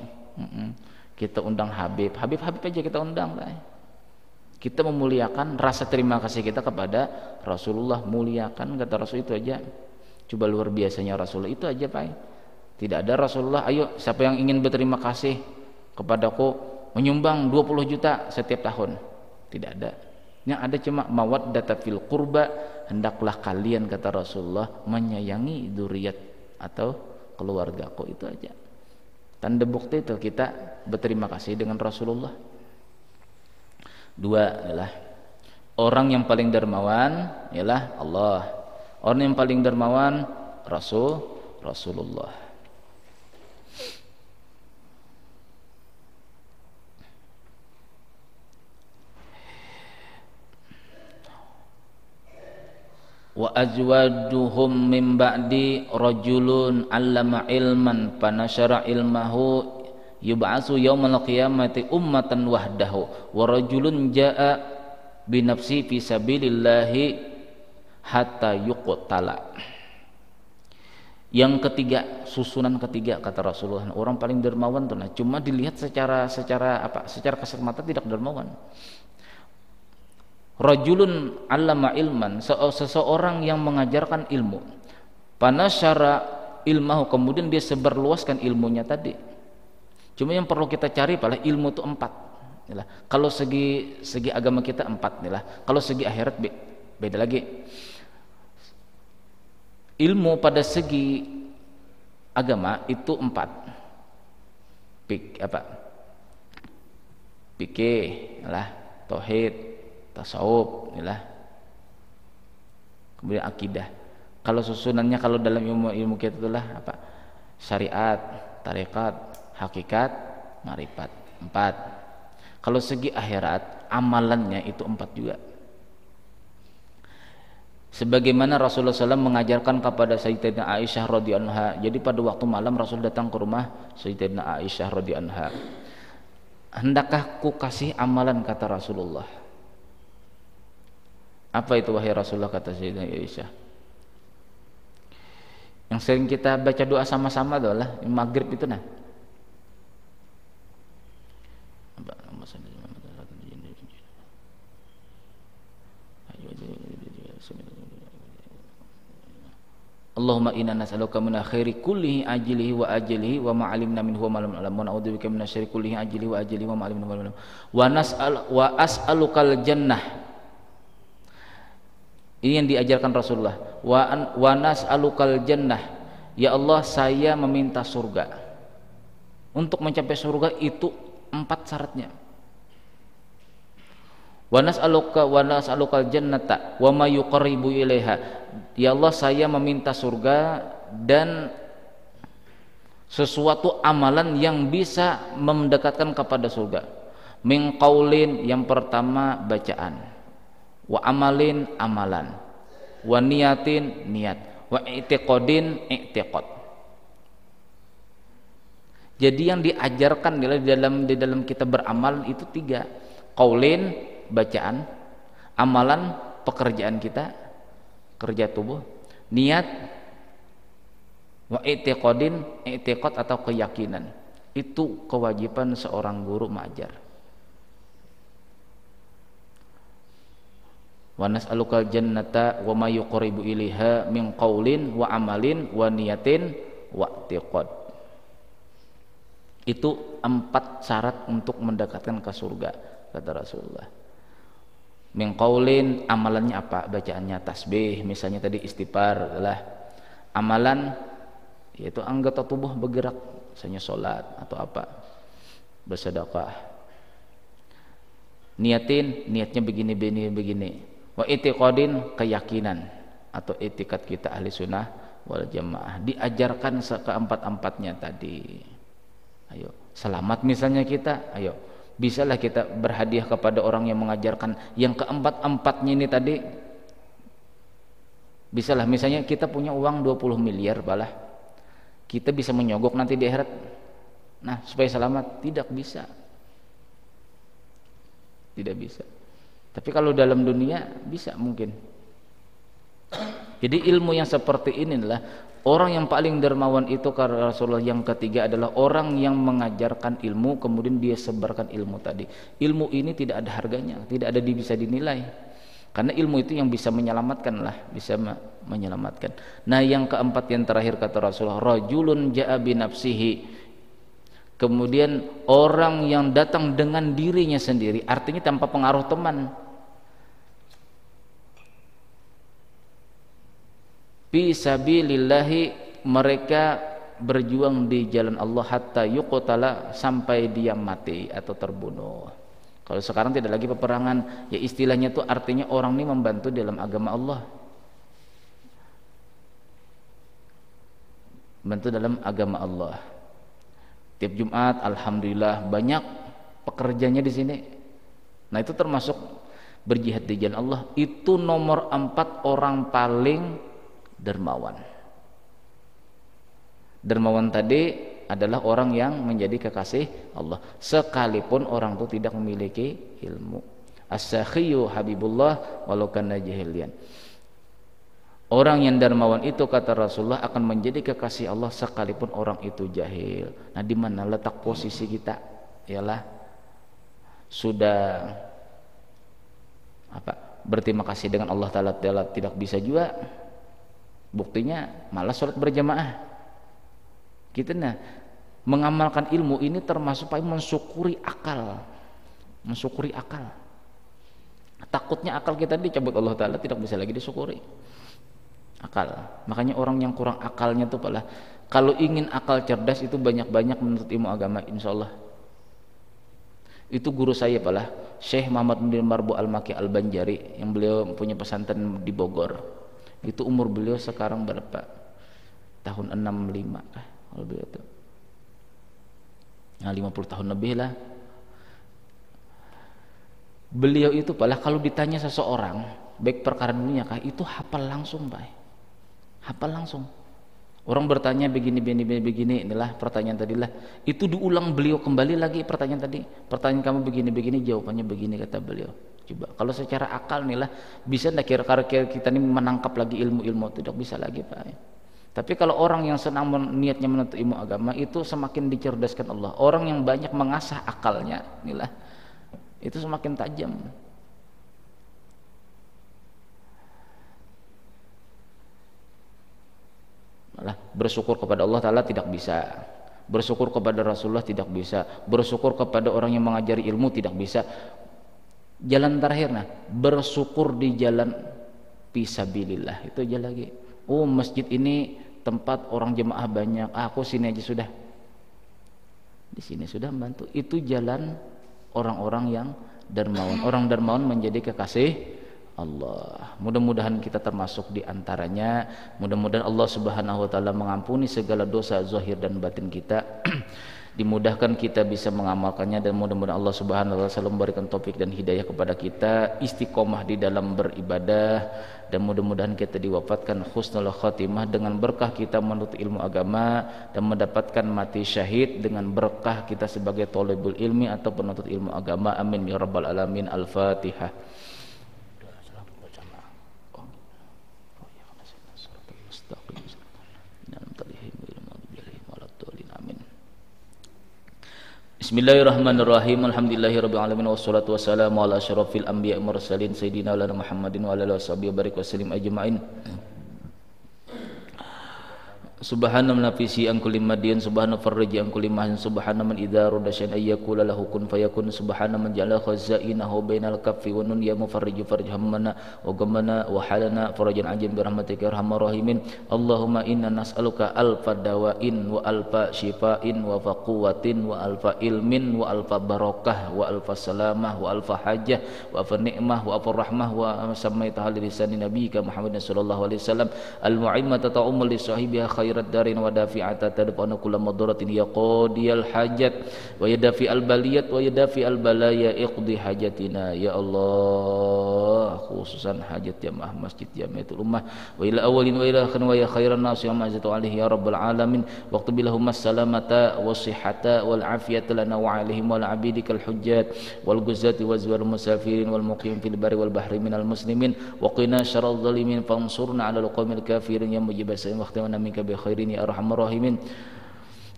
kita undang Habib aja kita undang, kita memuliakan rasa terima kasih kita kepada Rasulullah, muliakan kata Rasul itu aja. Coba luar biasanya Rasulullah itu aja, Pak. Tidak ada Rasulullah, ayo siapa yang ingin berterima kasih kepadaku menyumbang 20 juta setiap tahun. Tidak ada. Yang ada cuma mawaddata fil qurba, hendaklah kalian kata Rasulullah menyayangi dzurriyyat atau keluargaku, itu aja. Tanda bukti itu kita berterima kasih dengan Rasulullah. Dua adalah orang yang paling dermawan ialah Allah. Orang yang paling dermawan Rasulullah. Wa azwajuhum min ba'di rajulun 'allama ilman fanashara ilmahu yub'atsu yaumal qiyamati ummatan wahdahu wa rajulun jaa'a bi nafsi fi sabilillahi hatta yuqtala. Yang ketiga, susunan ketiga kata Rasulullah, orang paling dermawan tuh, nah cuma dilihat secara kasat mata tidak dermawan. Rajulun 'allama ilman, seseorang yang mengajarkan ilmu, panasyara ilmahu, kemudian dia sebarluaskan ilmunya tadi. Cuma yang perlu kita cari adalah ilmu itu 4. Kalau segi agama kita 4, kalau segi akhirat beda lagi. Ilmu pada segi agama itu 4. Fikih, tauhid, tasawuf, kemudian akidah. Kalau susunannya kalau dalam ilmu kita itulah apa? Syariat, tarekat, hakikat, marifat. 4. Kalau segi akhirat, amalannya itu 4 juga. Sebagaimana Rasulullah SAW mengajarkan kepada Sayyidatina Aisyah radhiyallahu anha. Jadi pada waktu malam Rasul datang ke rumah Sayyidatina Aisyah radhiyallahu anha. Hendakkah ku kasih amalan, kata Rasulullah. Apa itu wahai Rasulullah, kata Sayyidatina Aisyah. Yang sering kita baca doa sama-sama adalah maghrib itu nah. Allahumma inna nas'aluka min khairi kullihi ajilihi wa ajilihi wa ma 'alimna minhu wa ma lam na'lam wa na'udzubika min syarri kullihi ajilihi wa ajilihi wa ma 'alimna minhu wa ma lam na'lam wa as'alukal jannah. Ini yang diajarkan Rasulullah. Wa nas'alukal jannah. Ya Allah, saya meminta surga. Untuk mencapai surga itu 4 syaratnya. Wa nas'alukal jannata wa ma yuqarribu ilaiha. Ya Allah, saya meminta surga dan sesuatu amalan yang bisa mendekatkan kepada surga. Min qaulin, yang pertama bacaan. Wa amalin, amalan. Wa niyatin, niat. Wa i'tiqadin, i'tiqad. Jadi yang diajarkan di dalam kita beramal itu 3. Qaulin, bacaan. Amalan, pekerjaan kita, kerja tubuh. Niat. Wa i'tiqadin, i'tiqad atau keyakinan. Itu kewajiban seorang guru mengajar. Wa nas'alukal jannata wa ma yuqribu ilaiha min qaulin wa amalin wa niyatin wa i'tiqad. Itu 4 syarat untuk mendekatkan ke surga, kata Rasulullah. Min qaulin, amalannya apa? Bacaannya tasbih, misalnya tadi istighfar adalah amalan, yaitu anggota tubuh bergerak, misalnya sholat atau apa, bersedekah. Niatin, niatnya begini. Wa i'tiqadin, keyakinan atau i'tiqad kita ahli sunnah wal jamaah. Diajarkan keempat-empatnya tadi. Ayo, selamat misalnya kita, ayo bisalah kita berhadiah kepada orang yang mengajarkan yang keempat-empatnya ini tadi. Bisalah, misalnya kita punya uang 20 miliar balah, kita bisa menyogok nanti di akhirat. Nah, supaya selamat, tidak bisa. Tidak bisa. Tapi kalau dalam dunia bisa mungkin. Jadi ilmu yang seperti inilah orang yang paling dermawan itu, karena Rasulullah yang ketiga adalah orang yang mengajarkan ilmu kemudian dia sebarkan ilmu tadi. Ilmu ini tidak ada harganya, tidak ada bisa dinilai. Karena ilmu itu yang bisa menyelamatkan lah, bisa menyelamatkan. Nah, yang keempat yang terakhir kata Rasulullah, rajulun ja'a bi nafsihi. Kemudian orang yang datang dengan dirinya sendiri, artinya tanpa pengaruh teman. Fi sabilillahi, mereka berjuang di jalan Allah hatta yuqtala, sampai dia mati atau terbunuh. Kalau sekarang tidak lagi peperangan, ya istilahnya itu artinya orang ini membantu dalam agama Allah. Membantu dalam agama Allah. Tiap Jumat alhamdulillah banyak pekerjanya di sini. Nah, itu termasuk berjihad di jalan Allah. Itu nomor 4 orang paling dermawan. Dermawan tadi adalah orang yang menjadi kekasih Allah sekalipun orang itu tidak memiliki ilmu. As-sakhiyu habibullah walau kana jahilian. Orang yang dermawan itu kata Rasulullah akan menjadi kekasih Allah sekalipun orang itu jahil. Nah, di mana letak posisi kita? Ialah sudah berterima kasih dengan Allah Ta'ala tidak bisa juga. Buktinya malah sholat berjamaah. Kita mengamalkan ilmu ini termasuk mensyukuri akal. Mensyukuri akal. Takutnya akal kita dicabut Allah Ta'ala, tidak bisa lagi disyukuri. Akal. Makanya orang yang kurang akalnya itu kalau ingin akal cerdas itu banyak-banyak menuntut ilmu agama, insyaallah. Itu guru saya Syekh Muhammad bin Marbu Al-Maki Al-Banjari, yang beliau punya pesantren di Bogor. Itu umur beliau sekarang berapa? Tahun 65 kah? Kalau beliau itu. Nah, 50 tahun lebih lah. Beliau itu pala kalau ditanya seseorang baik perkara dunia kah, itu hafal langsung, Pak. Hafal langsung. Orang bertanya begini, inilah pertanyaan tadi lah. Itu diulang beliau kembali lagi pertanyaan tadi. Pertanyaan kamu begini, jawabannya begini kata beliau. Coba kalau secara akal nih lah, bisa enggak kira-kira kita ini menangkap lagi ilmu-ilmu? Tidak bisa lagi, Pak. Tapi kalau orang yang senang niatnya menuntut ilmu agama itu semakin dicerdaskan Allah. Orang yang banyak mengasah akalnya, inilah itu semakin tajam. Malah bersyukur kepada Allah Ta'ala tidak bisa, bersyukur kepada Rasulullah tidak bisa, bersyukur kepada orang yang mengajari ilmu tidak bisa. Jalan terakhir, nah, bersyukur di jalan fisabilillah, itu aja lagi. Oh, masjid ini tempat orang jemaah banyak, aku sini aja sudah, di sini sudah membantu. Itu jalan orang-orang yang dermawan. Orang dermawan menjadi kekasih Allah. Mudah-mudahan kita termasuk di antaranya. Mudah-mudahan Allah Subhanahu wa taala mengampuni segala dosa zahir dan batin kita. Dimudahkan kita bisa mengamalkannya, dan mudah-mudahan Allah Subhanahu wa taala selalu memberikan taufik dan hidayah kepada kita, istiqomah di dalam beribadah, dan mudah-mudahan kita diwafatkan husnul khatimah dengan berkah kita menuntut ilmu agama dan mendapatkan mati syahid dengan berkah kita sebagai thalibul ilmi atau penuntut ilmu agama. Amin ya rabbal alamin. Al-Fatihah. Bismillahirrahmanirrahim. Alhamdulillahirabbil alamin wassalatu wassalamu ala asyrafil anbiya'i mursalin sayyidina Muhammadin wa ala alihi washabihi barik wasallim ajma'in. Subhana man nafisi an kulli madin, subhana farji an kulli mahzun, subhana man idza rada syai'an ayyakula lahu kun fayakun, subhana man ja'ala khazainahu bainal kaffi wa nun ya mufarriju farj hammana wa ghammana wa halana farajan ajim bi rahmatika ya arhamar rahimin. Allahumma inna nas'aluka alfa dawain wa alfa shifain wa alfa quwwatin wa alfa ilmin wa alfa barakah wa alfa salamah wa alfa hajah wa alfa ni'mah wa alfa rahmah wa samaita li lisani nabiyyika Muhammadin sallallahu alaihi wasallam al-mu'immata ta'ummu li sahibiha khairat darin wa dafi'ata tadfa'u kulla madaratin ya qadiyal hajat wa yadafi al baliyat wa yadafi al balaya iqdi hajatina ya Allah, khususan hajat jamaah masjid Jamiatul Ummah wa ila awalin wa ila akhirin wa ya khairan nas ya ma'azatu alaihi ya rabbal alamin waqtu bilahum salamata wa sihhata wal afiyata lana wa alaihim wal abidikal hujjat wal guzati wazwar musafirin wal muqim fil bari wal bahri minal muslimin wa qina syarral zalimin fansurna ala alqawmil kafirin ya mujibas waqti wa minka bi khairin ya arhamar rahimin.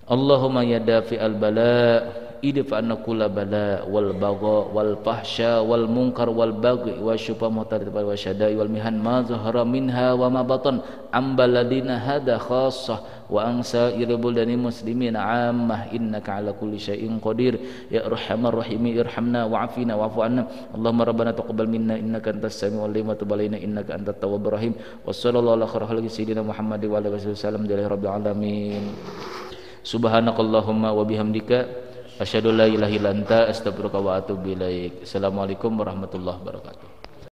Allahumma ya dafi al bala idfa anna kulla bala wal bagha wal fahsya wal munkar wal baghi wa syufa muhtadid wa syadai wal mihan ma zahara minha wa ma batan am baladina hada khassah wa ansa irbuldani muslimin ammah innaka ala kulli syai'in qadir ya arhamar rahimin irhamna wa'afina wa'fu anna Allahumma rabbana taqabbal minna innaka antas samiul alim wa tub alaina innaka antat tawwabur rahim wa sallallahu ala khairil sayyidina Muhammad wa alihi wasallam rabbil alamin. Subhanakallahumma wa bihamdika asyhadu an la ilaha illa anta astaghfiruka wa atubu ilaik. Assalamualaikum warahmatullahi wabarakatuh.